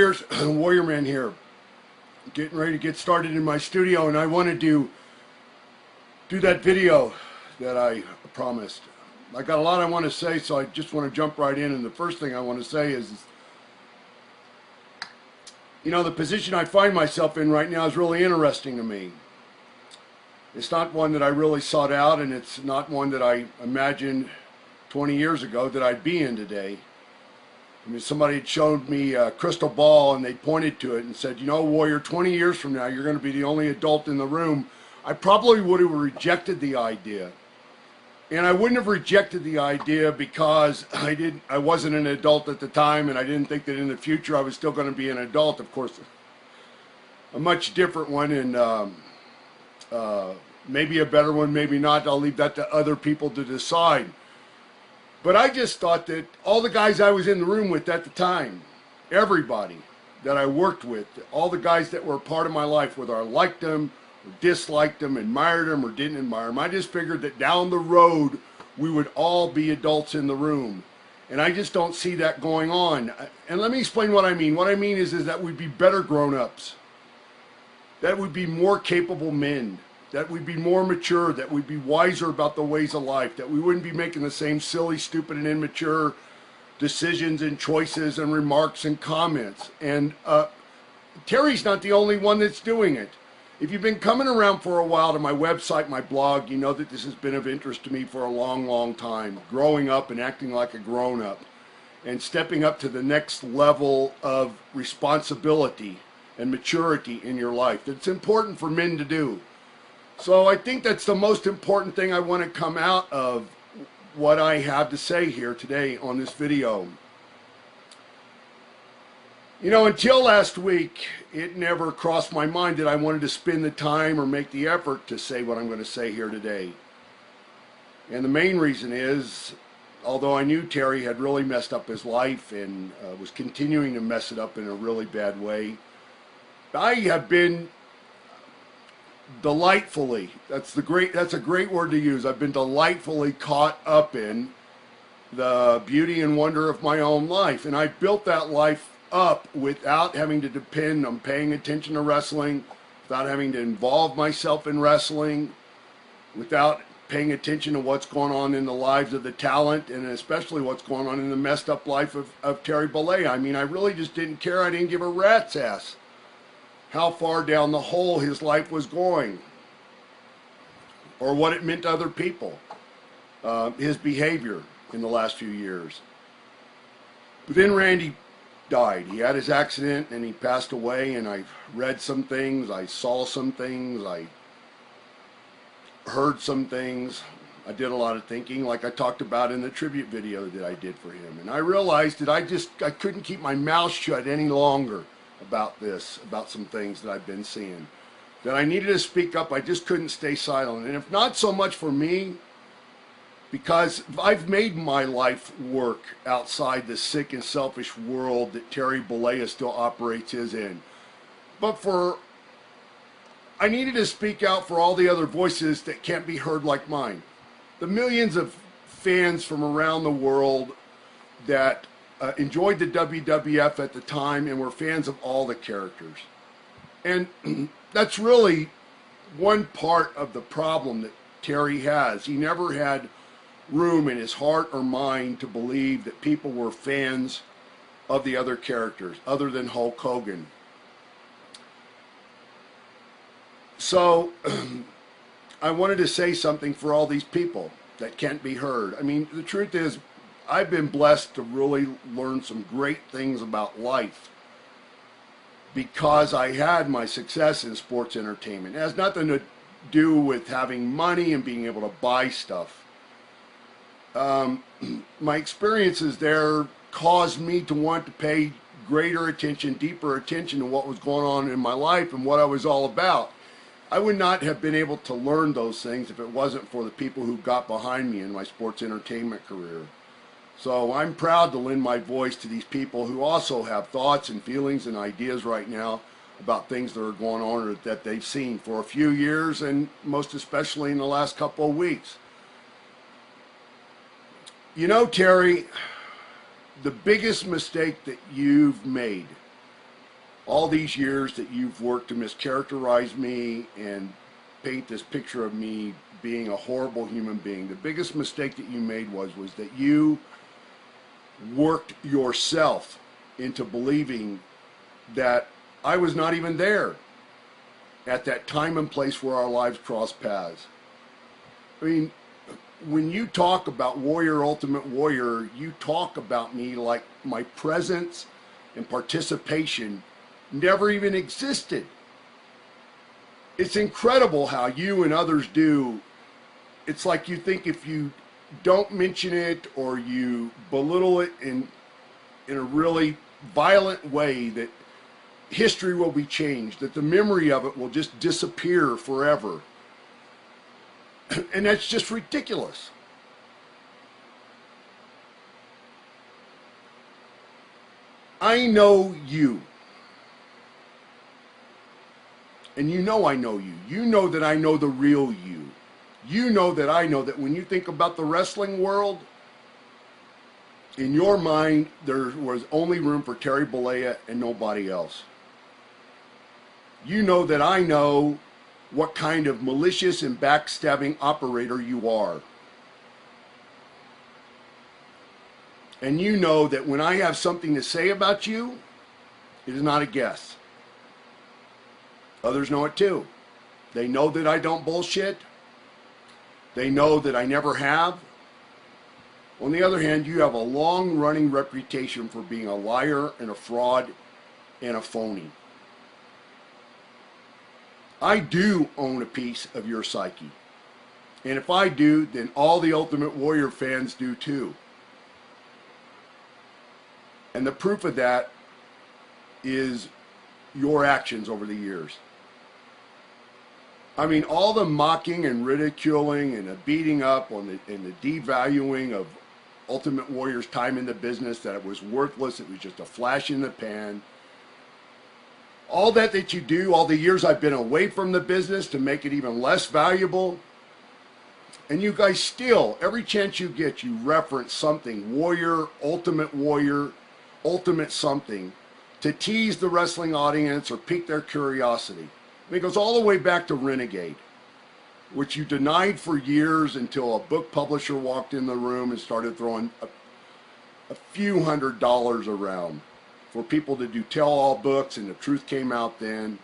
Warriors, Warrior Man here, getting ready to get started in my studio, and I wanted to do that video that I promised. I got a lot I want to say, so I just want to jump right in, and the first thing I want to say is, you know, the position I find myself in right now is really interesting to me. It's not one that I really sought out, and it's not one that I imagined 20 years ago that I'd be in today. I mean, somebody had showed me a crystal ball and they pointed to it and said, you know, Warrior, 20 years from now, you're going to be the only adult in the room. I probably would have rejected the idea. And I wouldn't have rejected the idea because I wasn't an adult at the time, and I didn't think that in the future I was still going to be an adult. Of course, a much different one, and maybe a better one, maybe not. I'll leave that to other people to decide. But I just thought that all the guys I was in the room with at the time, everybody that I worked with, all the guys that were a part of my life, whether I liked them or disliked them, admired them or didn't admire them, I just figured that down the road we would all be adults in the room. And I just don't see that going on. And let me explain what I mean. What I mean is that we'd be better grown-ups. That would be more capable men. That we'd be more mature, that we'd be wiser about the ways of life, that we wouldn't be making the same silly, stupid, and immature decisions and choices and remarks and comments. And Terry's not the only one that's doing it. If you've been coming around for a while to my website, my blog, you know that this has been of interest to me for a long, long time. Growing up and acting like a grown-up and stepping up to the next level of responsibility and maturity in your life. That's important for men to do. So I think that's the most important thing I want to come out of what I have to say here today on this video. You know, until last week, it never crossed my mind that I wanted to spend the time or make the effort to say what I'm going to say here today. And the main reason is, although I knew Terry had really messed up his life and was continuing to mess it up in a really bad way, I have been delightfully, that's a great word to use. I've been delightfully caught up in the beauty and wonder of my own life, and I built that life up without having to depend on paying attention to wrestling, without having to involve myself in wrestling, without paying attention to what's going on in the lives of the talent, and especially what's going on in the messed up life of Terry Bollea. I mean, I really just didn't care. I didn't give a rat's ass how far down the hole his life was going, or what it meant to other people, his behavior in the last few years. But then Randy died. He had his accident and he passed away, and I read some things, I saw some things, I heard some things. I did a lot of thinking, like I talked about in the tribute video that I did for him. And I realized that I couldn't keep my mouth shut any longer about this, about some things that I've been seeing, that I needed to speak up. I just couldn't stay silent. And if not so much for me, because I've made my life work outside the sick and selfish world that Terry Bollea still operates in, but I needed to speak out for all the other voices that can't be heard like mine. The millions of fans from around the world that enjoyed the WWF at the time and were fans of all the characters. And that's really one part of the problem that Terry has. He never had room in his heart or mind to believe that people were fans of the other characters, other than Hulk Hogan. So I wanted to say something for all these people that can't be heard. I mean, the truth is, I've been blessed to really learn some great things about life because I had my success in sports entertainment. It has nothing to do with having money and being able to buy stuff. My experiences there caused me to want to pay greater attention, deeper attention to what was going on in my life and what I was all about. I would not have been able to learn those things if it wasn't for the people who got behind me in my sports entertainment career. So I'm proud to lend my voice to these people who also have thoughts and feelings and ideas right now about things that are going on or that they've seen for a few years, and most especially in the last couple of weeks. You know, Terry, the biggest mistake that you've made all these years that you've worked to mischaracterize me and paint this picture of me being a horrible human being. The biggest mistake that you made was that you worked yourself into believing that I was not even there at that time and place where our lives crossed paths. I mean, when you talk about Warrior, Ultimate Warrior, you talk about me like my presence and participation never even existed. It's incredible how you and others do. It's like you think if you don't mention it or you belittle it in a really violent way, that history will be changed, that the memory of it will just disappear forever. And that's just ridiculous. I know you. And you know I know you. You know that I know the real you. You know that I know that when you think about the wrestling world, in your mind, there was only room for Terry Bollea and nobody else. You know that I know what kind of malicious and backstabbing operator you are. And you know that when I have something to say about you, it is not a guess. Others know it too. They know that I don't bullshit. They know that I never have. On the other hand, you have a long-running reputation for being a liar and a fraud and a phony. I do own a piece of your psyche. And if I do, then all the Ultimate Warrior fans do too. And the proof of that is your actions over the years. I mean, all the mocking and ridiculing and the beating up on and the devaluing of Ultimate Warrior's time in the business, that it was worthless, it was just a flash in the pan. All that you do, all the years I've been away from the business to make it even less valuable. And you guys still, every chance you get, you reference something, Warrior, Ultimate something, to tease the wrestling audience or pique their curiosity. And it goes all the way back to Renegade, which you denied for years until a book publisher walked in the room and started throwing a few $100s around for people to do tell-all books, and the truth came out then.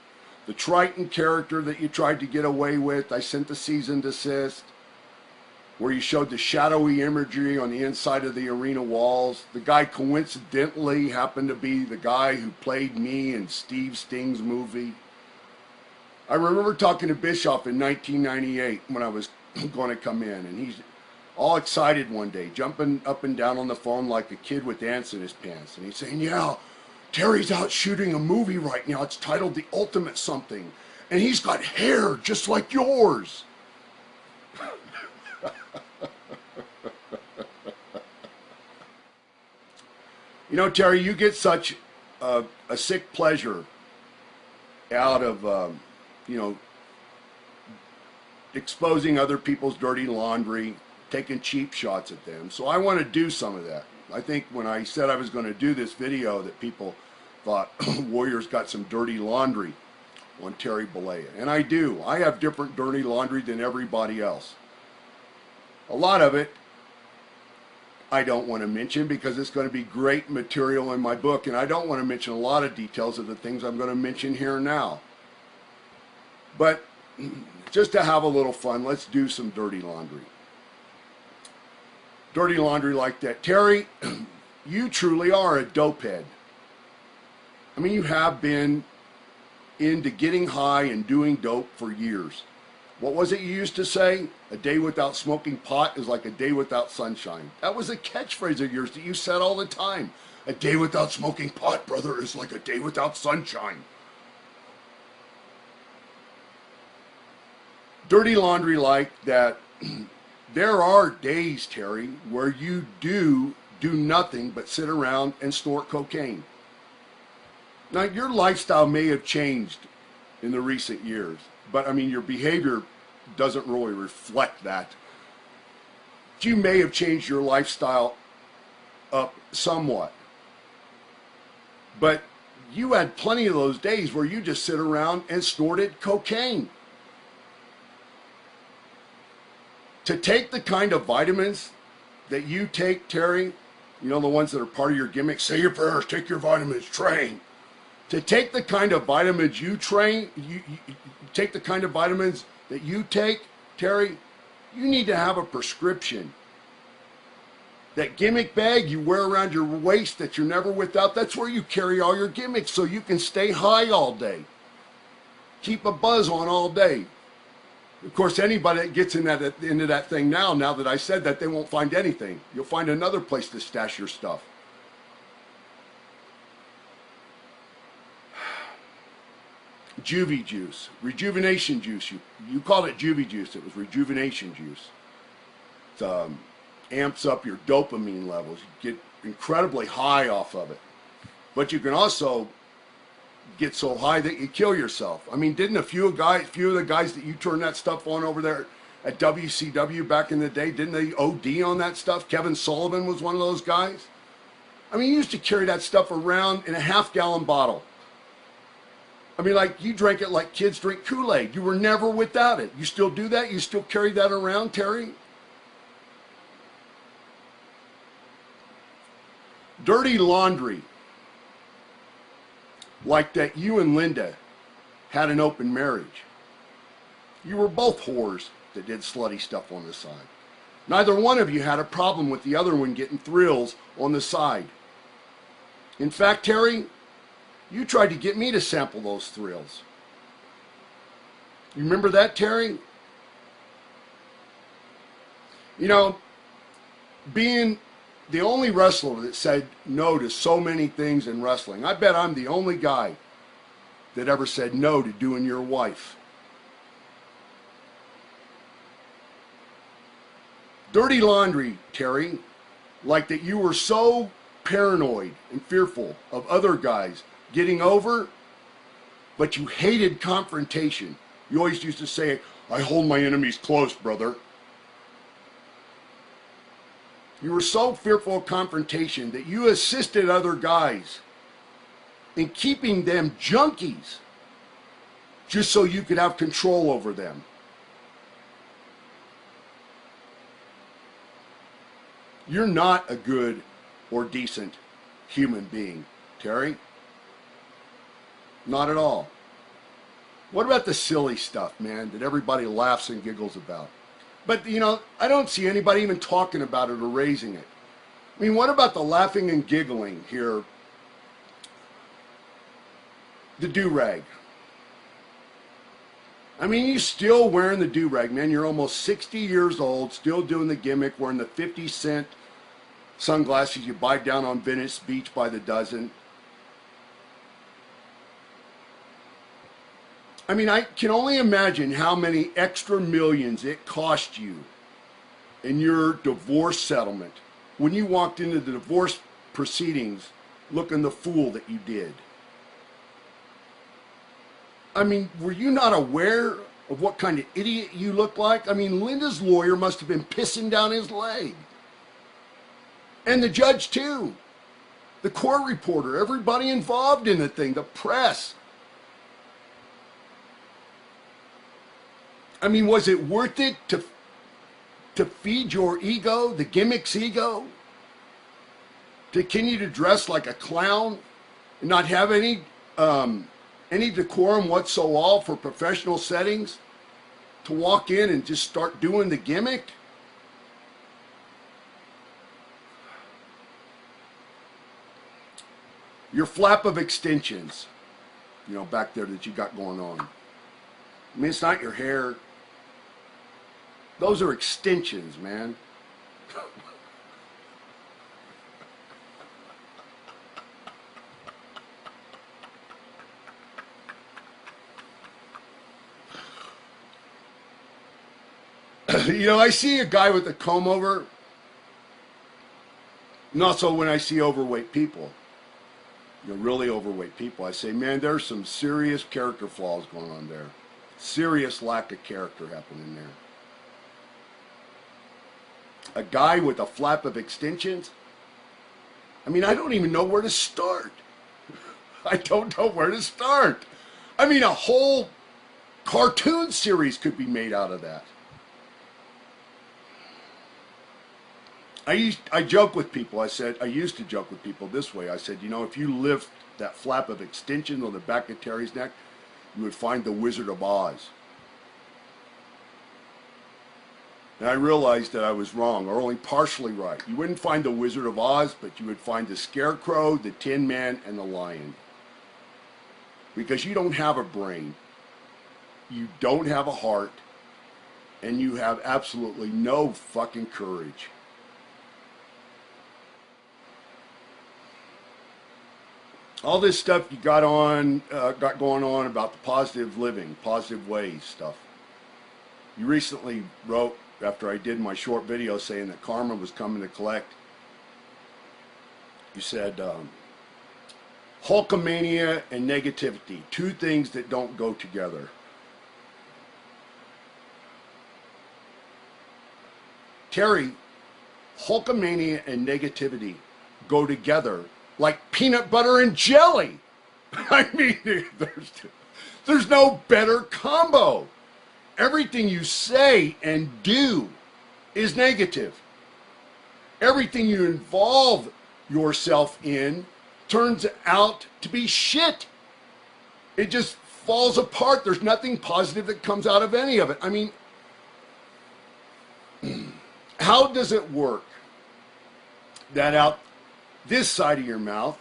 The Triton character that you tried to get away with, I sent the cease and desist, where you showed the shadowy imagery on the inside of the arena walls. The guy coincidentally happened to be the guy who played me in Steve Sting's movie. I remember talking to Bischoff in 1998 when I was going to come in, and he's all excited one day, jumping up and down on the phone like a kid with ants in his pants. And he's saying, yeah, Terry's out shooting a movie right now. It's titled The Ultimate Something. And he's got hair just like yours. You know, Terry, you get such a sick pleasure out of, exposing other people's dirty laundry, taking cheap shots at them. So I want to do some of that. I think when I said I was going to do this video, that people thought Warrior's got some dirty laundry on Terry Bollea. And I do. I have different dirty laundry than everybody else. A lot of it I don't want to mention because it's going to be great material in my book, and I don't want to mention a lot of details of the things I'm going to mention here now. But just to have a little fun, let's do some dirty laundry. Dirty laundry like that. Terry, you truly are a dopehead. I mean, you have been into getting high and doing dope for years. What was it you used to say? A day without smoking pot is like a day without sunshine. That was a catchphrase of yours that you said all the time. A day without smoking pot, brother, is like a day without sunshine. Dirty laundry like that. There are days, Terry, where you do nothing but sit around and snort cocaine. Now, your lifestyle may have changed in the recent years, but I mean, your behavior doesn't really reflect that. You may have changed your lifestyle up somewhat, but you had plenty of those days where you just sit around and snorted cocaine. To take the kind of vitamins that you take, Terry, you know, the ones that are part of your gimmick, say your prayers, take your vitamins, train. To take the kind of vitamins you take the kind of vitamins that you take, Terry, you need to have a prescription. That gimmick bag you wear around your waist that you're never without, that's where you carry all your gimmicks so you can stay high all day. Keep a buzz on all day. Of course, anybody that gets into that thing now that I said that, they won't find anything. You'll find another place to stash your stuff. Juvie juice, rejuvenation juice. You called it juvie juice. It was rejuvenation juice. It amps up your dopamine levels. You get incredibly high off of it. But you can also get so high that you kill yourself. I mean, didn't a few of the guys that you turned that stuff on over there at WCW back in the day, didn't they OD on that stuff? Kevin Sullivan was one of those guys. I mean, you used to carry that stuff around in a half-gallon bottle. I mean, like, you drank it like kids drink Kool-Aid. You were never without it. You still do that? You still carry that around, Terry? Dirty laundry. Like that you and Linda had an open marriage. You were both whores that did slutty stuff on the side. Neither one of you had a problem with the other one getting thrills on the side. In fact, Terry, you tried to get me to sample those thrills. You remember that, Terry? You know, being the only wrestler that said no to so many things in wrestling, I bet I'm the only guy that ever said no to doing your wife. Dirty laundry, Terry, like that you were so paranoid and fearful of other guys getting over, but you hated confrontation. You always used to say, I hold my enemies close, brother. You were so fearful of confrontation that you assisted other guys in keeping them junkies just so you could have control over them. You're not a good or decent human being, Terry. Not at all. What about the silly stuff, man, that everybody laughs and giggles about? But, you know, I don't see anybody even talking about it or raising it. I mean, what about the laughing and giggling here? The do-rag. I mean, you still wearing the do-rag, man. You're almost 60 years old, still doing the gimmick, wearing the 50-cent sunglasses you buy down on Venice Beach by the dozen. I mean, I can only imagine how many extra millions it cost you in your divorce settlement when you walked into the divorce proceedings looking the fool that you did. I mean, were you not aware of what kind of idiot you looked like? I mean, Linda's lawyer must have been pissing down his leg. And the judge, too. The court reporter, everybody involved in the thing, the press. I mean, was it worth it to feed your ego, the gimmick's ego? To continue to dress like a clown and not have any decorum whatsoever for professional settings? To walk in and just start doing the gimmick? Your flap of extensions, you know, back there that you got going on. I mean, it's not your hair. Those are extensions, man. You know, I see a guy with a comb over, and also when I see overweight people, you know, really overweight people, I say, man, there's some serious character flaws going on there. Serious lack of character happening there. A guy with a flap of extensions? I mean, I don't even know where to start. I don't know where to start. I mean, a whole cartoon series could be made out of that. I joke with people. I used to joke with people this way. I said, you know, if you lift that flap of extension on the back of Terry's neck, you would find the Wizard of Oz. And I realized that I was wrong, or only partially right. You wouldn't find the Wizard of Oz, but you would find the Scarecrow, the Tin Man, and the Lion. Because you don't have a brain, you don't have a heart, and you have absolutely no fucking courage. All this stuff you got going on about the positive living, positive ways stuff. You recently wrote, after I did my short video saying that karma was coming to collect, you said, Hulkamania and negativity, two things that don't go together. Terry, Hulkamania and negativity go together like peanut butter and jelly. I mean, there's no better combo. Everything you say and do is negative. Everything you involve yourself in turns out to be shit. It just falls apart. There's nothing positive that comes out of any of it. I mean, how does it work that out this side of your mouth,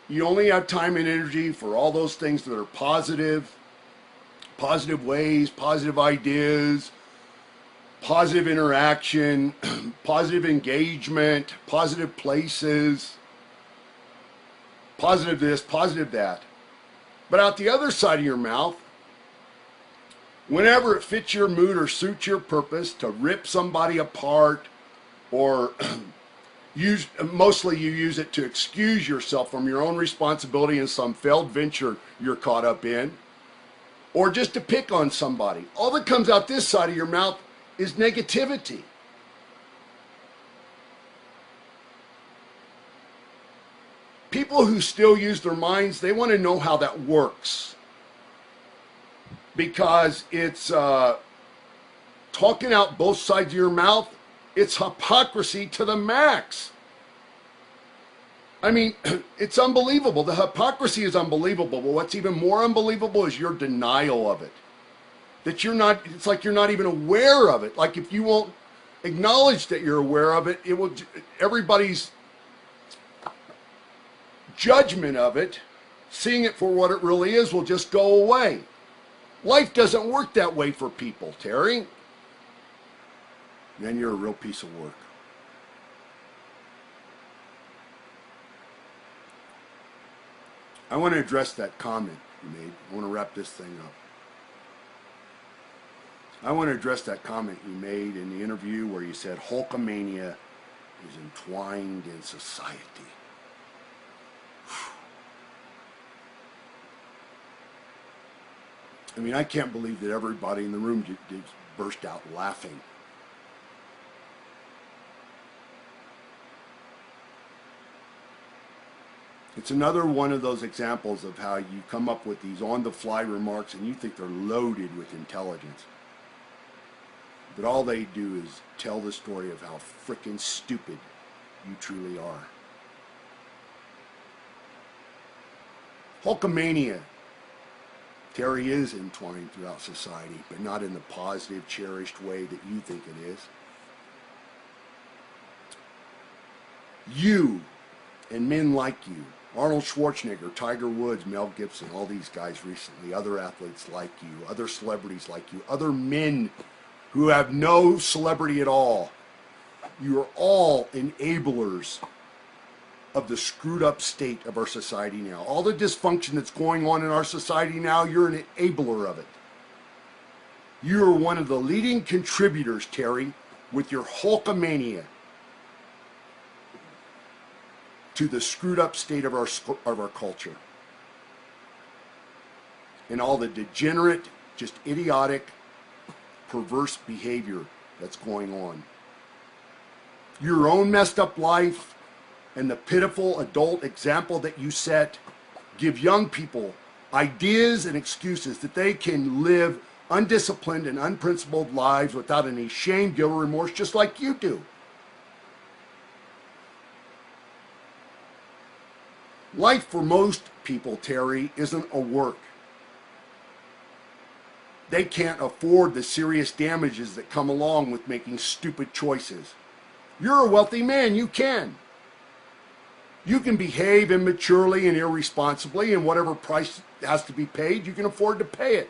you only have time and energy for all those things that are positive, positive ways, positive ideas, positive interaction, positive engagement, positive places, positive this, positive that. But out the other side of your mouth, whenever it fits your mood or suits your purpose to rip somebody apart, or mostly you use it to excuse yourself from your own responsibility in some failed venture you're caught up in, or just to pick on somebody. All that comes out this side of your mouth is negativity. People who still use their minds, they want to know how that works. Because it's talking out both sides of your mouth, it's hypocrisy to the max. I mean, it's unbelievable. The hypocrisy is unbelievable, but what's even more unbelievable is your denial of it. That you're not, it's like you're not even aware of it. Like if you won't acknowledge that you're aware of it, it will, everybody's judgment of it, seeing it for what it really is, will just go away. Life doesn't work that way for people, Terry. Then you're a real piece of work. I want to address that comment you made. I want to wrap this thing up. I want to address that comment you made in the interview where you said Hulkamania is entwined in society. I mean, I can't believe that everybody in the room just burst out laughing. It's another one of those examples of how you come up with these on-the-fly remarks and you think they're loaded with intelligence. But all they do is tell the story of how frickin' stupid you truly are. Hulkamania. Terry is entwined throughout society, but not in the positive, cherished way that you think it is. You and men like you, Arnold Schwarzenegger, Tiger Woods, Mel Gibson, all these guys recently, other athletes like you, other celebrities like you, other men who have no celebrity at all. You are all enablers of the screwed up state of our society now. All the dysfunction that's going on in our society now, you're an enabler of it. You're one of the leading contributors, Terry, with your Hulkamania to the screwed up state of our culture. And all the degenerate, just idiotic, perverse behavior that's going on. Your own messed up life and the pitiful adult example that you set give young people ideas and excuses that they can live undisciplined and unprincipled lives without any shame, guilt, or remorse, just like you do. Life for most people, Terry, isn't a work. They can't afford the serious damages that come along with making stupid choices. You're a wealthy man, you can. You can behave immaturely and irresponsibly, and whatever price has to be paid, you can afford to pay it.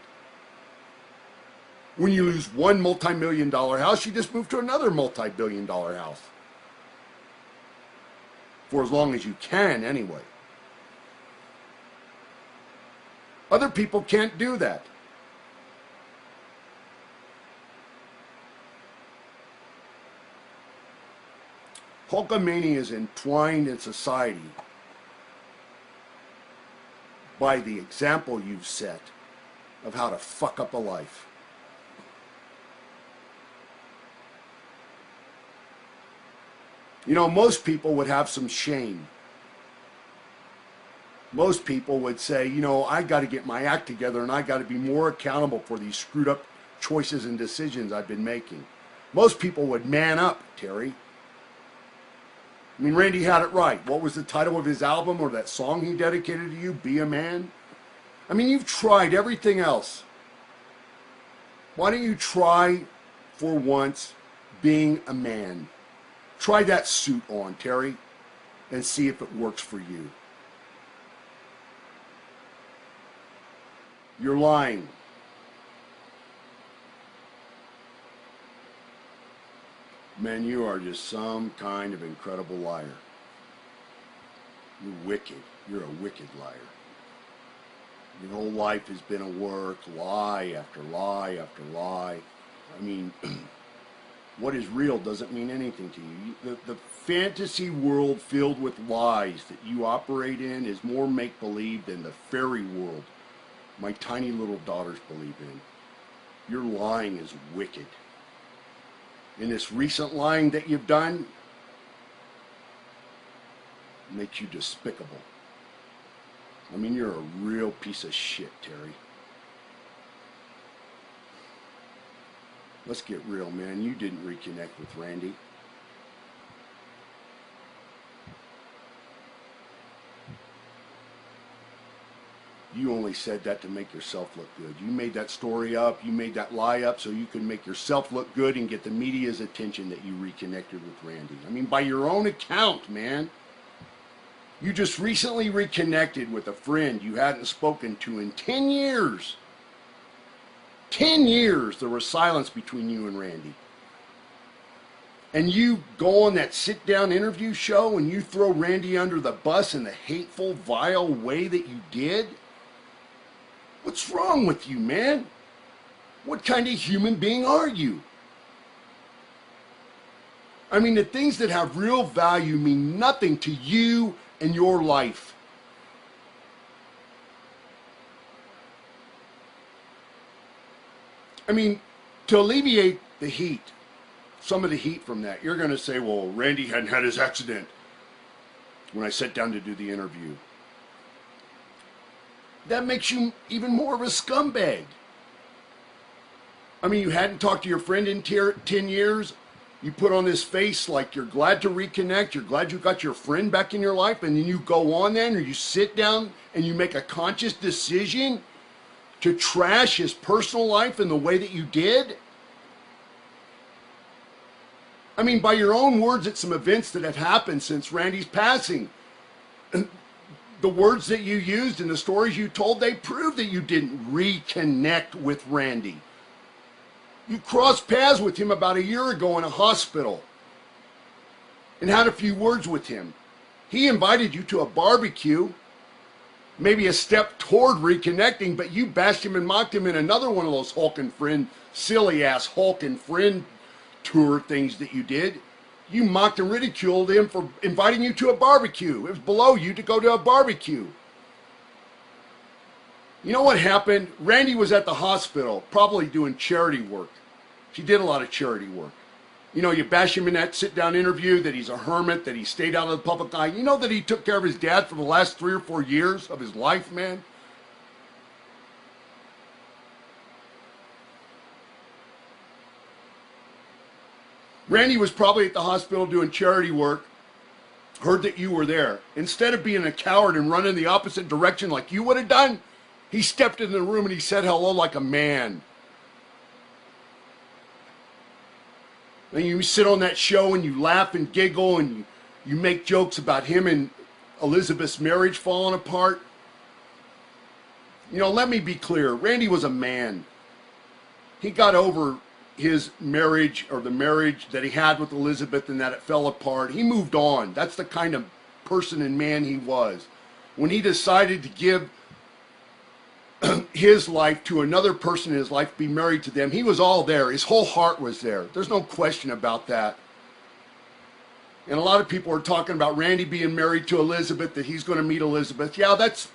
When you lose one multi-million-dollar house, you just move to another multi-billion-dollar house. For as long as you can, anyway. Other people can't do that. Hulkamania is entwined in society by the example you've set of how to fuck up a life. You know, most people would have some shame. Most people would say, you know, I got to get my act together and I got to be more accountable for these screwed up choices and decisions I've been making. Most people would man up, Terry. I mean, Randy had it right. What was the title of his album or that song he dedicated to you? Be a Man? I mean, you've tried everything else. Why don't you try, for once, being a man? Try that suit on, Terry, and see if it works for you. You're lying. Man, you are just some kind of incredible liar. You're wicked. You're a wicked liar. Your whole life has been a work, lie after lie after lie. I mean, what is real doesn't mean anything to you. The fantasy world filled with lies that you operate in is more make-believe than the fairy world my tiny little daughters believe in. Your lying is wicked. And this recent lying that you've done makes you despicable. I mean, you're a real piece of shit, Terry. Let's get real, man. You didn't reconnect with Randy. You only said that to make yourself look good. You made that story up, you made that lie up so you could make yourself look good and get the media's attention that you reconnected with Randy. I mean, by your own account, man. You just recently reconnected with a friend you hadn't spoken to in 10 years. 10 years there was silence between you and Randy. And you go on that sit-down interview show and you throw Randy under the bus in the hateful, vile way that you did? What's wrong with you, man? What kind of human being are you? I mean, the things that have real value mean nothing to you and your life. I mean, to alleviate the heat, some of the heat from that, you're going to say, well, Randy hadn't had his accident when I sat down to do the interview. That makes you even more of a scumbag. I mean, you hadn't talked to your friend in 10 years. You put on this face like you're glad to reconnect. You're glad you got your friend back in your life. And then you go on then, or you sit down and you make a conscious decision to trash his personal life in the way that you did. I mean, by your own words, it's some events that have happened since Randy's passing. And the words that you used and the stories you told, they prove that you didn't reconnect with Randy. You crossed paths with him about a year ago in a hospital and had a few words with him. He invited you to a barbecue, maybe a step toward reconnecting, but you bashed him and mocked him in another one of those Hulk and Friend, silly-ass Hulk and Friend tour things that you did. You mocked and ridiculed him for inviting you to a barbecue. It was below you to go to a barbecue. You know what happened? Randy was at the hospital, probably doing charity work. She did a lot of charity work. You know, you bash him in that sit-down interview that he's a hermit, that he stayed out of the public eye. You know that he took care of his dad for the last 3 or 4 years of his life, man? Randy was probably at the hospital doing charity work, heard that you were there. Instead of being a coward and running the opposite direction like you would have done, he stepped in the room and he said hello like a man. And you sit on that show and you laugh and giggle and you make jokes about him and Elizabeth's marriage falling apart. You know, let me be clear. Randy was a man. He got over his marriage, or the marriage that he had with Elizabeth, and that it fell apart. He moved on. That's the kind of person and man he was. When he decided to give his life to another person in his life, be married to them, he was all there. His whole heart was there. There's no question about that. And a lot of people are talking about Randy being married to Elizabeth, that he's going to meet Elizabeth. Yeah, that's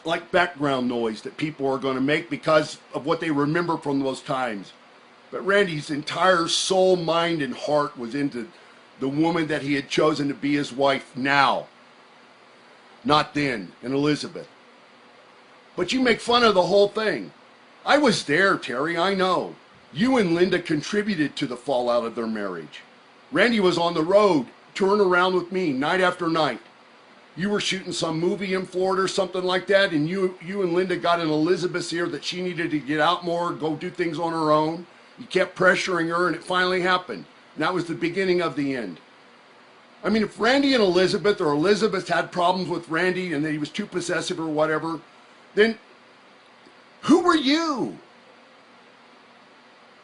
like background noise that people are going to make because of what they remember from those times. But Randy's entire soul, mind, and heart was into the woman that he had chosen to be his wife now, not then, and Elizabeth. But you make fun of the whole thing. I was there, Terry, I know. You and Linda contributed to the fallout of their marriage. Randy was on the road, touring around with me night after night. You were shooting some movie in Florida or something like that, and you and Linda got in Elizabeth's ear that she needed to get out more, go do things on her own. You kept pressuring her, and it finally happened. And that was the beginning of the end. I mean, if Randy and Elizabeth, or Elizabeth had problems with Randy and that he was too possessive or whatever, then who were you?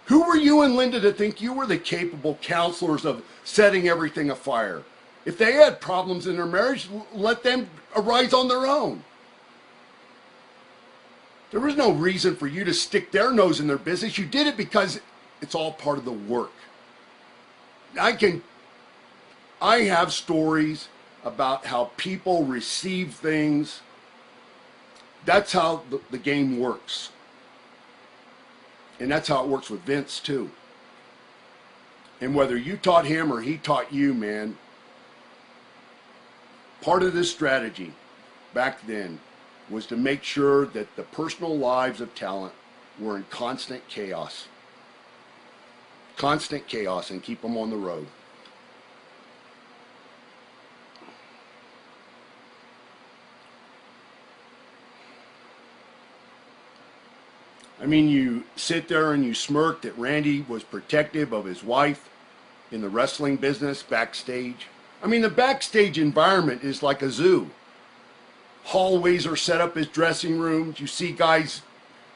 Who were you and Linda to think you were the capable counselors of setting everything afire? If they had problems in their marriage, let them arise on their own. There was no reason for you to stick their nose in their business. You did it because it's all part of the work. I have stories about how people receive things. That's how the game works. And that's how it works with Vince too. And whether you taught him or he taught you, man, part of this strategy back then was to make sure that the personal lives of talent were in constant chaos. Constant chaos, and keep them on the road. I mean, you sit there and you smirk that Randy was protective of his wife in the wrestling business backstage. I mean, the backstage environment is like a zoo. Hallways are set up as dressing rooms. You see guys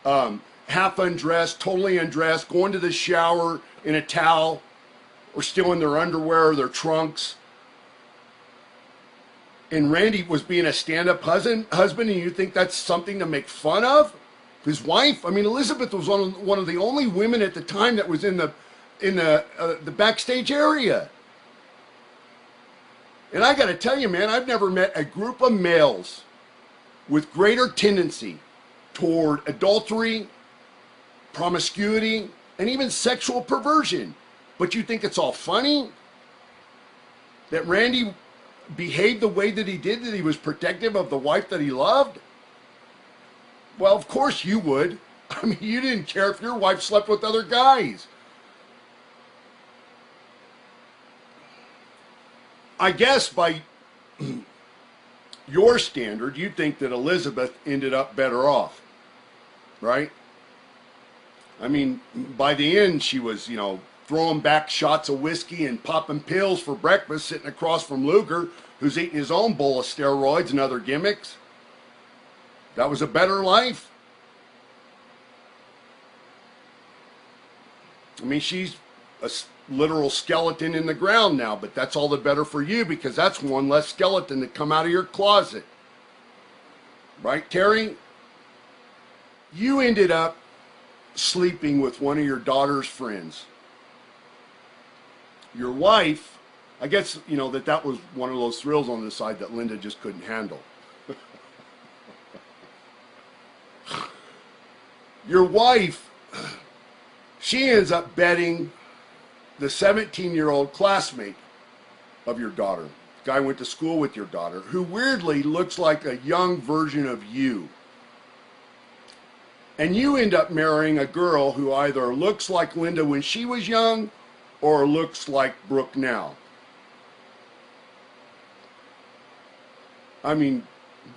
half undressed, totally undressed, going to the shower in a towel or still in their underwear or their trunks. And Randy was being a stand-up husband, and you think that's something to make fun of? His wife, I mean, Elizabeth was one of the only women at the time that was in the backstage area. And I got to tell you, man, I've never met a group of males with greater tendency toward adultery, promiscuity, and even sexual perversion. But you think it's all funny? That Randy behaved the way that he did, that he was protective of the wife that he loved? Well, of course you would. I mean, you didn't care if your wife slept with other guys. I guess by your standard, you think that Elizabeth ended up better off, right? I mean, by the end, she was, throwing back shots of whiskey and popping pills for breakfast, sitting across from Luger, who's eating his own bowl of steroids and other gimmicks. That was a better life. I mean, she's a literal skeleton in the ground now, but that's all the better for you because that's one less skeleton to come out of your closet. Right, Terry? You ended up sleeping with one of your daughter's friends. Your wife, I guess, that was one of those thrills on the side that Linda just couldn't handle. Your wife, She ends up betting the 17-year-old classmate of your daughter. Guy went to school with your daughter, who weirdly looks like a young version of you. And you end up marrying a girl who either looks like Linda when she was young or looks like Brooke now. I mean,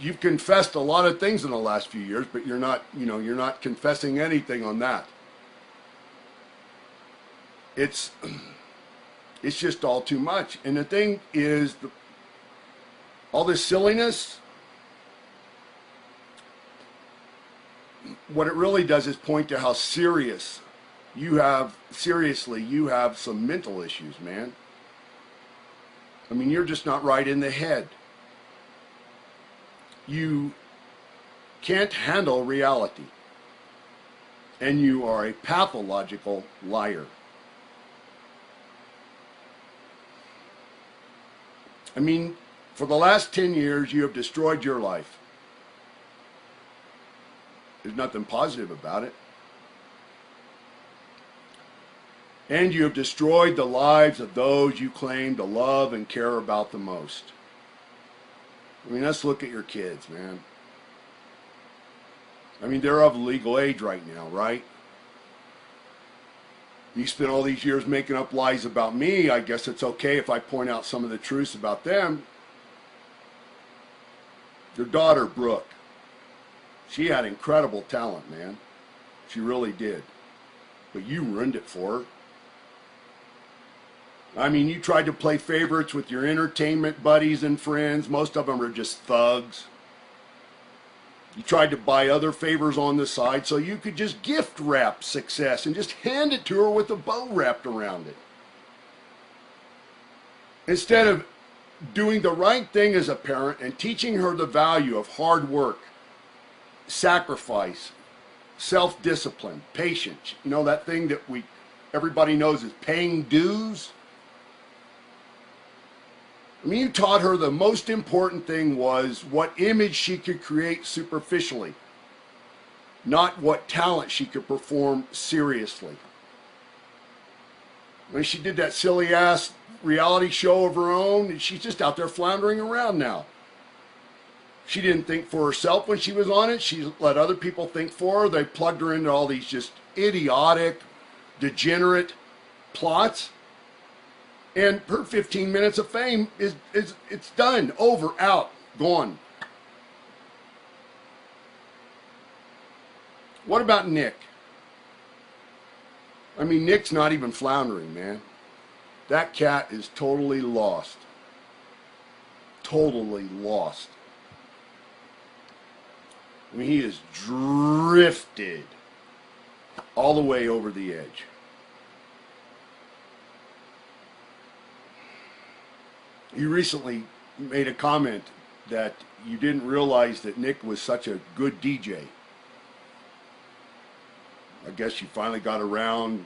you've confessed a lot of things in the last few years, but you're not confessing anything on that. It's just all too much. And the thing is, all this silliness, what it really does is point to how seriously you have some mental issues, man. I mean, you're just not right in the head. You can't handle reality. And you are a pathological liar. I mean, for the last 10 years, you have destroyed your life. There's nothing positive about it. And you have destroyed the lives of those you claim to love and care about the most. I mean, let's look at your kids, man. I mean, they're of legal age right now, right? You spent all these years making up lies about me. I guess it's okay if I point out some of the truths about them. Your daughter, Brooke, she had incredible talent, man. She really did. But you ruined it for her. I mean, you tried to play favorites with your entertainment buddies and friends. Most of them are just thugs. You tried to buy other favors on the side so you could just gift wrap success and just hand it to her with a bow wrapped around it. Instead of doing the right thing as a parent and teaching her the value of hard work, sacrifice, self-discipline, patience. You know, that thing that everybody knows is paying dues. I mean, you taught her the most important thing was what image she could create superficially, not what talent she could perform seriously. When she did that silly ass reality show of her own, and she's just out there floundering around now. She didn't think for herself when she was on it. She let other people think for her. They plugged her into all these just idiotic, degenerate plots. And her 15 minutes of fame it's done, over, out, gone. What about Nick? I mean, Nick's not even floundering, man. That cat is totally lost. Totally lost. I mean, he is drifted all the way over the edge. You recently made a comment that you didn't realize that Nick was such a good DJ. I guess you finally got around,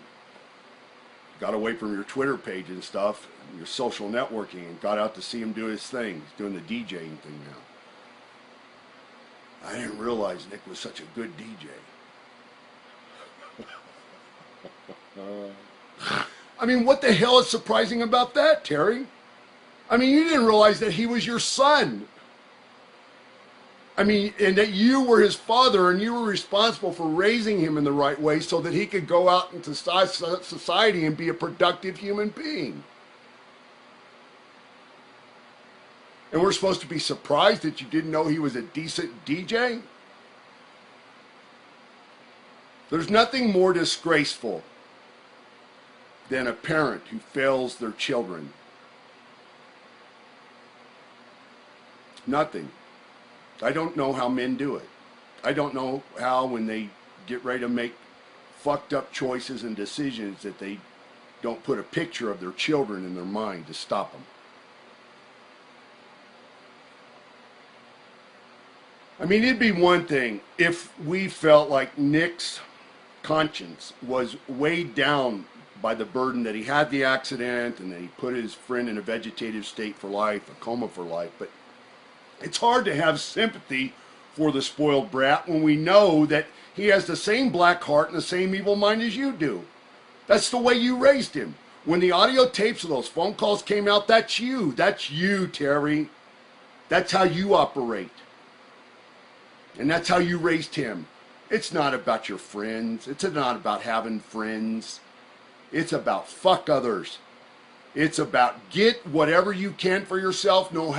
got away from your Twitter page and stuff, your social networking, and got out to see him do his thing. He's doing the DJing thing now. I didn't realize Nick was such a good DJ. I mean, what the hell is surprising about that, Terry? I mean, you didn't realize that he was your son. I mean, and that you were his father and you were responsible for raising him in the right way so that he could go out into society and be a productive human being. And we're supposed to be surprised that you didn't know he was a decent DJ? There's nothing more disgraceful than a parent who fails their children. Nothing. I don't know how men do it. I don't know how, when they get ready to make fucked up choices and decisions, that they don't put a picture of their children in their mind to stop them. I mean, it'd be one thing if we felt like Nick's conscience was weighed down by the burden that he had the accident and that he put his friend in a vegetative state for life, a coma for life. But it's hard to have sympathy for the spoiled brat when we know that he has the same black heart and the same evil mind as you do. That's the way you raised him. When the audio tapes of those phone calls came out, that's you. That's you, Terry. That's how you operate. And that's how you raised him. It's not about your friends. It's not about having friends. It's about fuck others. It's about get whatever you can for yourself, no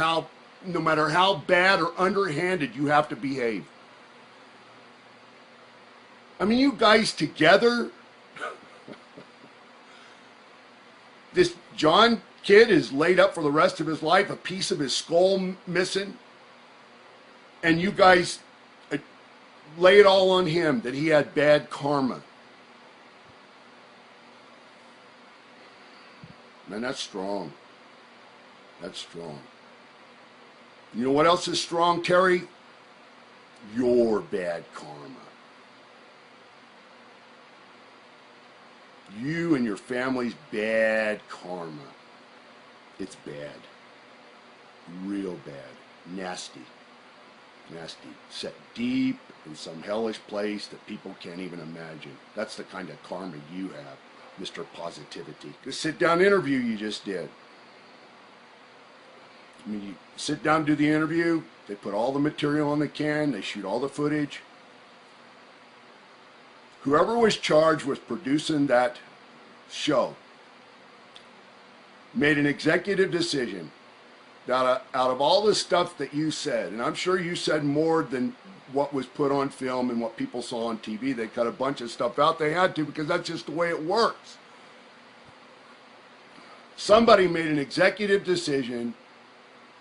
matter how bad or underhanded you have to behave. I mean, you guys together, this John kid is laid up for the rest of his life, a piece of his skull missing, and you guys lay it all on him that he had bad karma. Man, that's strong. That's strong. You know what else is strong, Terry? Your bad karma. You and your family's bad karma. It's bad. Real bad. Nasty. Nasty. Set deep in some hellish place that people can't even imagine. That's the kind of karma you have, Mr. Positivity. The sit-down interview you just did. I mean, you sit down, do the interview, they put all the material on the can, they shoot all the footage. Whoever was charged with producing that show made an executive decision that out of all the stuff that you said, and I'm sure you said more than what was put on film and what people saw on TV. They cut a bunch of stuff out. They had to, because that's just the way it works. Somebody made an executive decision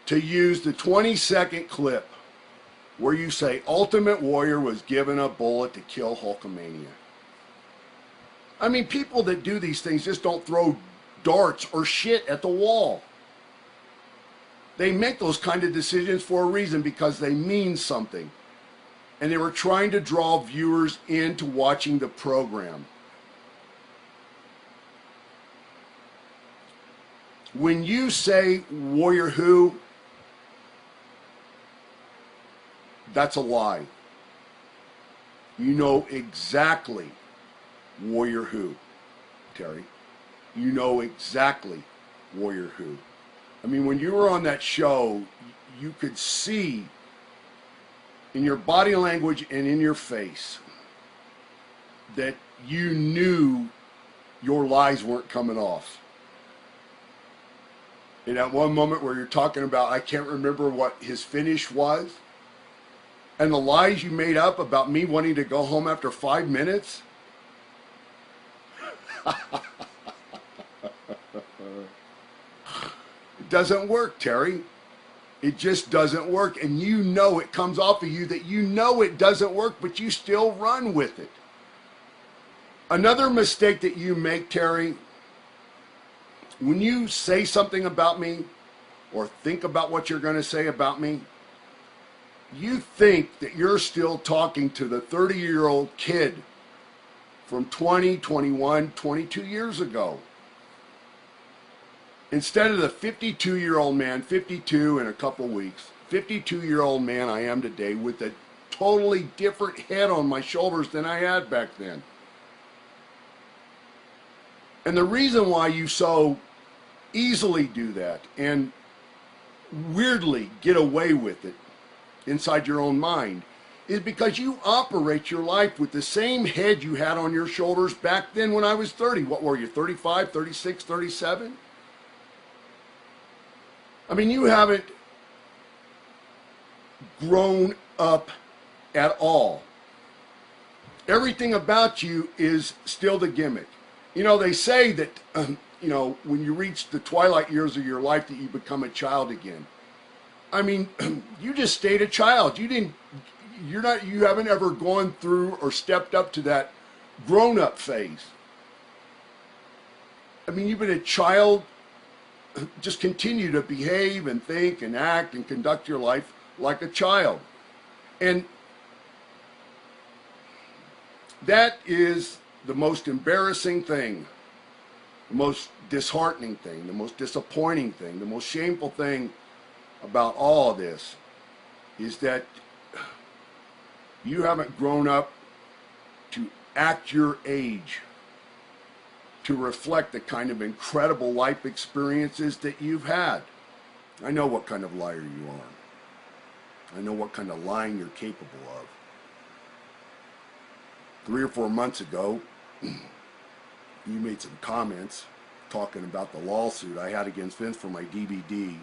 to use the 20-second clip where you say Ultimate Warrior was given a bullet to kill Hulkamania. I mean, people that do these things just don't throw darts or shit at the wall. They make those kind of decisions for a reason, because they mean something. And they were trying to draw viewers into watching the program. When you say Warrior Who, that's a lie. You know exactly Warrior Who, Terry. You know exactly Warrior Who. I mean, when you were on that show, you could see in your body language and in your face that you knew your lies weren't coming off. In that one moment where you're talking about, I can't remember what his finish was, and the lies you made up about me wanting to go home after 5 minutes. It doesn't work, Terry. It just doesn't work, and you know it comes off of you that you know it doesn't work, but you still run with it. Another mistake that you make, Terry, when you say something about me or think about what you're going to say about me, you think that you're still talking to the 30-year-old kid from 20, 21, 22 years ago. Instead of the 52-year-old man, 52 in a couple weeks, 52-year-old man I am today with a totally different head on my shoulders than I had back then. And the reason why you so easily do that and weirdly get away with it inside your own mind is because you operate your life with the same head you had on your shoulders back then when I was 30. What were you, 35, 36, 37? I mean, you haven't grown up at all. Everything about you is still the gimmick. You know, they say that, you know, when you reach the twilight years of your life that you become a child again. I mean, you just stayed a child. You haven't ever gone through or stepped up to that grown-up phase. I mean, you've been a child. Just continue to behave and think and act and conduct your life like a child. And that is the most embarrassing thing, the most disheartening thing, the most disappointing thing, the most shameful thing about all of this is that you haven't grown up to act your age, to reflect the kind of incredible life experiences that you've had. I know what kind of liar you are. I know what kind of lying you're capable of. 3 or 4 months ago, you made some comments talking about the lawsuit I had against Vince for my DVD.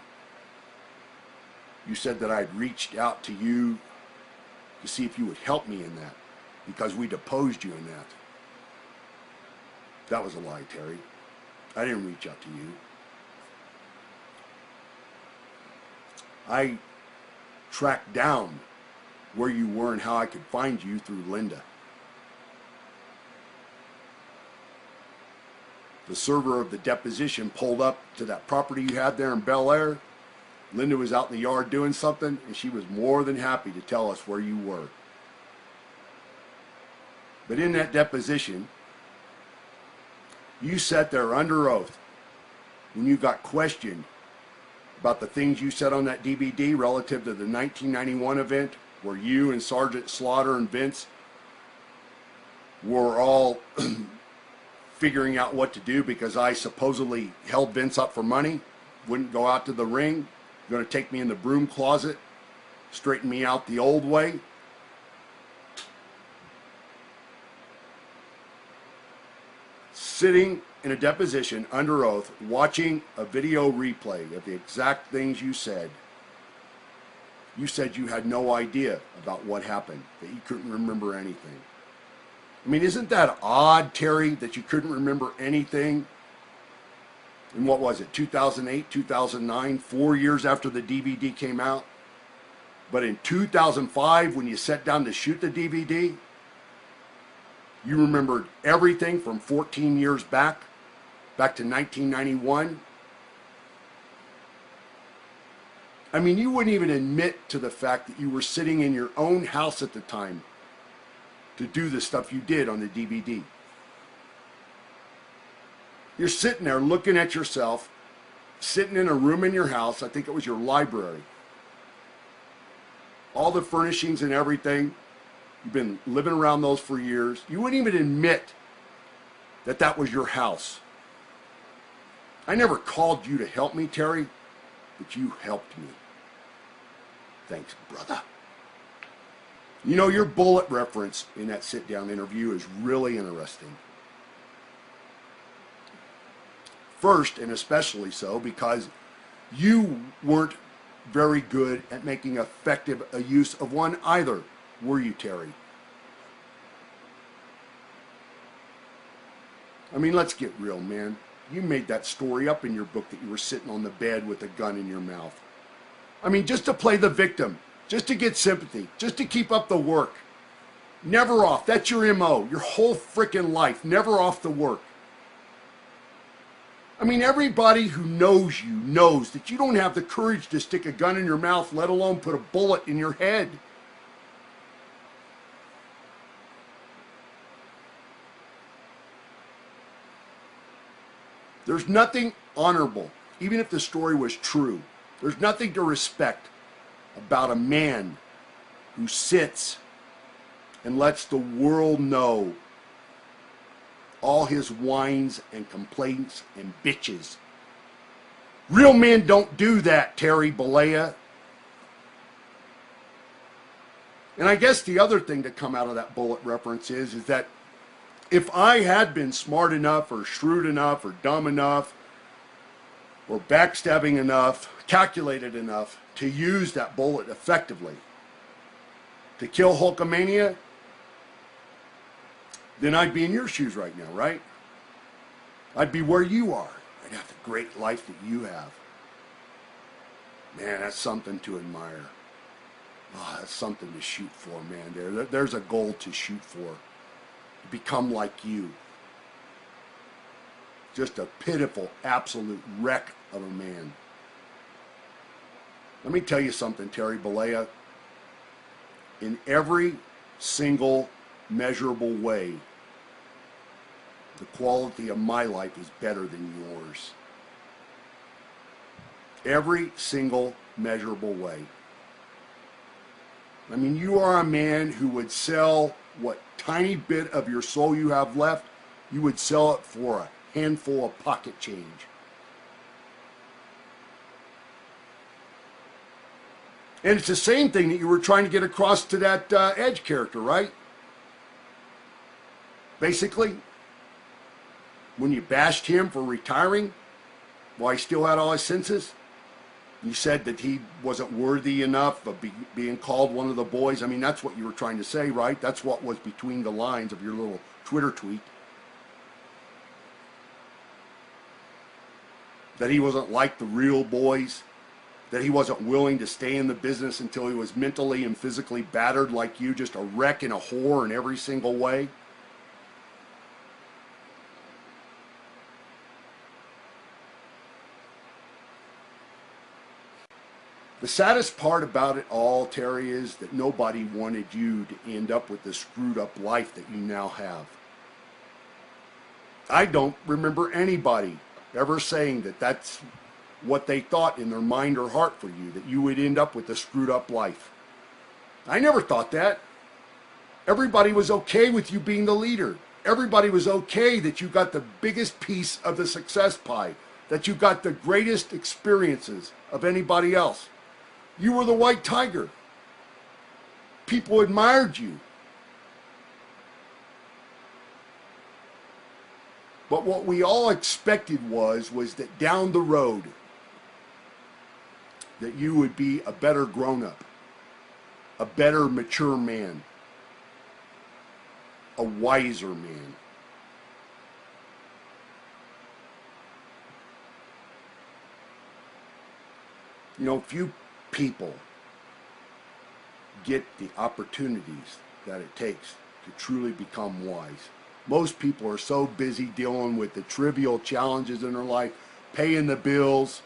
You said that I'd reached out to you to see if you would help me in that because we deposed you in that. That was a lie, Terry. I didn't reach out to you. I tracked down where you were and how I could find you through Linda. The server of the deposition pulled up to that property you had there in Bel Air. Linda was out in the yard doing something, and she was more than happy to tell us where you were. But in that deposition, you sat there under oath when you got questioned about the things you said on that DVD relative to the 1991 event where you and Sergeant Slaughter and Vince were all figuring out what to do because I supposedly held Vince up for money, wouldn't go out to the ring, going to take me in the broom closet, straighten me out the old way. Sitting in a deposition under oath, watching a video replay of the exact things you said you had no idea about what happened, that you couldn't remember anything. I mean, isn't that odd, Terry, that you couldn't remember anything? And what was it, 2008, 2009, 4 years after the DVD came out? But in 2005, when you sat down to shoot the DVD, you remembered everything from 14 years back to 1991. I mean, you wouldn't even admit to the fact that you were sitting in your own house at the time to do the stuff you did on the DVD. You're sitting there looking at yourself, sitting in a room in your house, I think it was your library. All the furnishings and everything, you've been living around those for years. You wouldn't even admit that that was your house. I never called you to help me, Terry, but you helped me. Thanks, brother. You know, your bullet reference in that sit-down interview is really interesting. First, and especially so, because you weren't very good at making effective a use of one either, were you, Terry? I mean, let's get real, man. You made that story up in your book that you were sitting on the bed with a gun in your mouth. I mean, just to play the victim, just to get sympathy, just to keep up the work. Never off. That's your MO, your whole freaking life, never off the work. I mean, everybody who knows you knows that you don't have the courage to stick a gun in your mouth, let alone put a bullet in your head. There's nothing honorable, even if the story was true. There's nothing to respect about a man who sits and lets the world know all his whines and complaints and bitches. Real men don't do that, Terry Bollea. And I guess the other thing to come out of that bullet reference is that if I had been smart enough or shrewd enough or dumb enough or backstabbing enough, calculated enough to use that bullet effectively to kill Hulkamania, then I'd be in your shoes right now, right? I'd be where you are. I'd have the great life that you have. Man, that's something to admire. Oh, that's something to shoot for, man. There's a goal to shoot for. To become like you. Just a pitiful, absolute wreck of a man. Let me tell you something, Terry Bollea. In every single measurable way, the quality of my life is better than yours. Every single measurable way. I mean, you are a man who would sell what tiny bit of your soul you have left, you would sell it for a handful of pocket change. And it's the same thing that you were trying to get across to that Edge character, right? Basically, when you bashed him for retiring while he still had all his senses, you said that he wasn't worthy enough of being called one of the boys. I mean, that's what you were trying to say, right? That's what was between the lines of your little Twitter tweet. That he wasn't like the real boys. That he wasn't willing to stay in the business until he was mentally and physically battered like you, just a wreck and a whore in every single way. The saddest part about it all, Terry, is that nobody wanted you to end up with the screwed up life that you now have. I don't remember anybody ever saying that that's what they thought in their mind or heart for you, that you would end up with a screwed up life. I never thought that. Everybody was okay with you being the leader. Everybody was okay that you got the biggest piece of the success pie, that you got the greatest experiences of anybody else. You were the white tiger. People admired you. But what we all expected was that down the road, that you would be a better grown-up, a better mature man, a wiser man. You know, few people get the opportunities that it takes to truly become wise. Most people are so busy dealing with the trivial challenges in their life, paying the bills,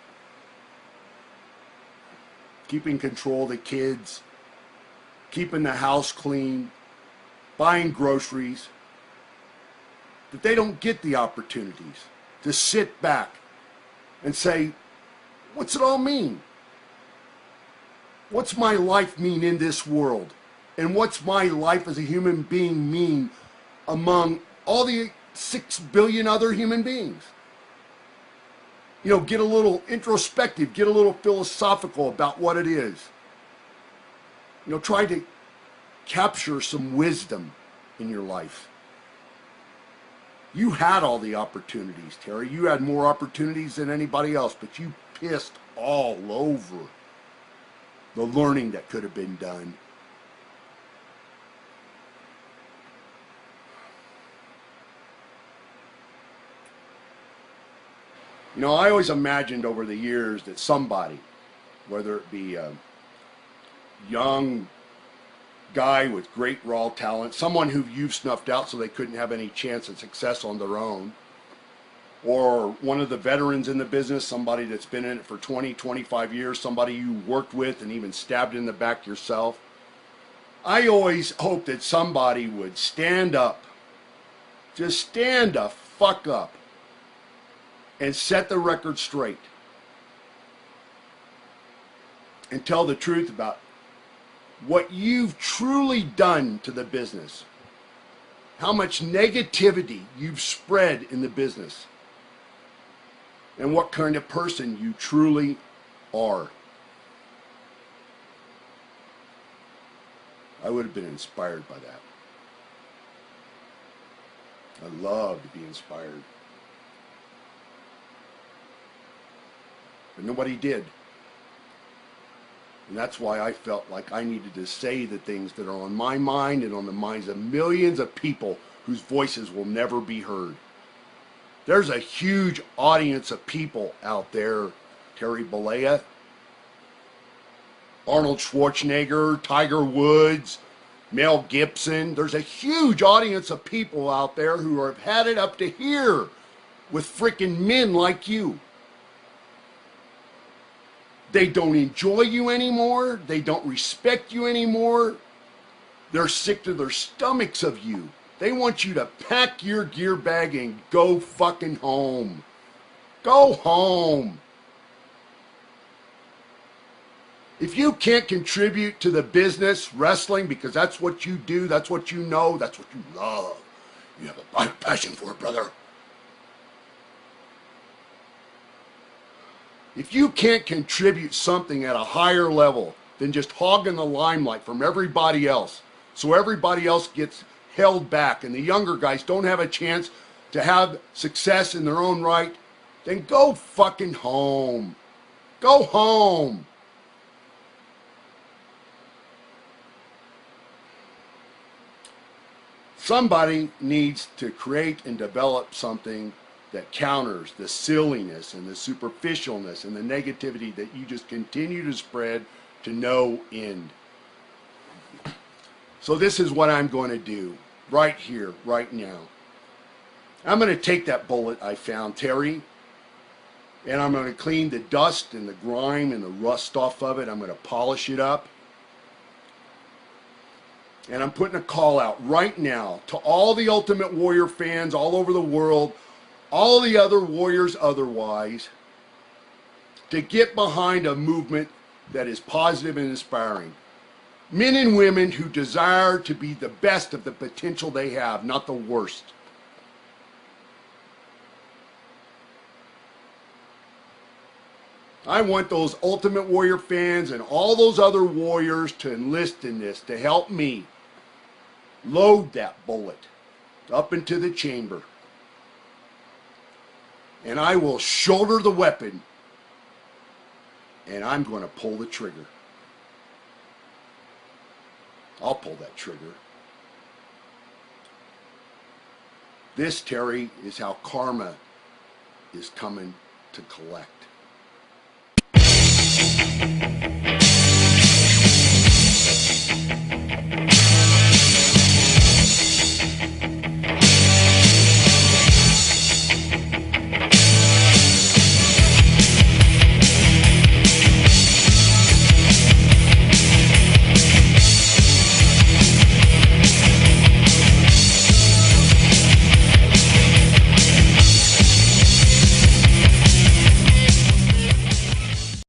keeping control of the kids, keeping the house clean, buying groceries, that they don't get the opportunities to sit back and say, what's it all mean? What's my life mean in this world? And what's my life as a human being mean among all the 6 billion other human beings? You know, get a little introspective, get a little philosophical about what it is. You know, try to capture some wisdom in your life. You had all the opportunities, Terry. You had more opportunities than anybody else, but you pissed all over the learning that could have been done. You know, I always imagined over the years that somebody, whether it be a young guy with great raw talent, someone who you've snuffed out so they couldn't have any chance at success on their own, or one of the veterans in the business, somebody that's been in it for 20, 25 years, somebody you worked with and even stabbed in the back yourself. I always hoped that somebody would stand up, just stand the fuck up, and set the record straight and tell the truth about what you've truly done to the business, how much negativity you've spread in the business, and what kind of person you truly are. I would have been inspired by that. I love to be inspired. But nobody did. And that's why I felt like I needed to say the things that are on my mind and on the minds of millions of people whose voices will never be heard. There's a huge audience of people out there, Terry Bollea, Arnold Schwarzenegger, Tiger Woods, Mel Gibson. There's a huge audience of people out there who have had it up to here with freaking men like you. They don't enjoy you anymore. They don't respect you anymore. They're sick to their stomachs of you. They want you to pack your gear bag and go fucking home. Go home. If you can't contribute to the business, wrestling, because that's what you do, that's what you know, that's what you love. You have a passion for it, brother. If you can't contribute something at a higher level than just hogging the limelight from everybody else, so everybody else gets held back and the younger guys don't have a chance to have success in their own right, then go fucking home. Go home. Somebody needs to create and develop something that counters the silliness and the superficialness and the negativity that you just continue to spread to no end. So this is what I'm going to do right here, right now. I'm going to take that bullet I found, Terry, and I'm going to clean the dust and the grime and the rust off of it. I'm going to polish it up. And I'm putting a call out right now to all the Ultimate Warrior fans all over the world, all the other warriors otherwise, to get behind a movement that is positive and inspiring. Men and women who desire to be the best of the potential they have, not the worst. I want those Ultimate Warrior fans and all those other warriors to enlist in this, to help me load that bullet up into the chamber. And I will shoulder the weapon, and I'm going to pull the trigger. I'll pull that trigger. This, Terry, is how karma is coming to collect.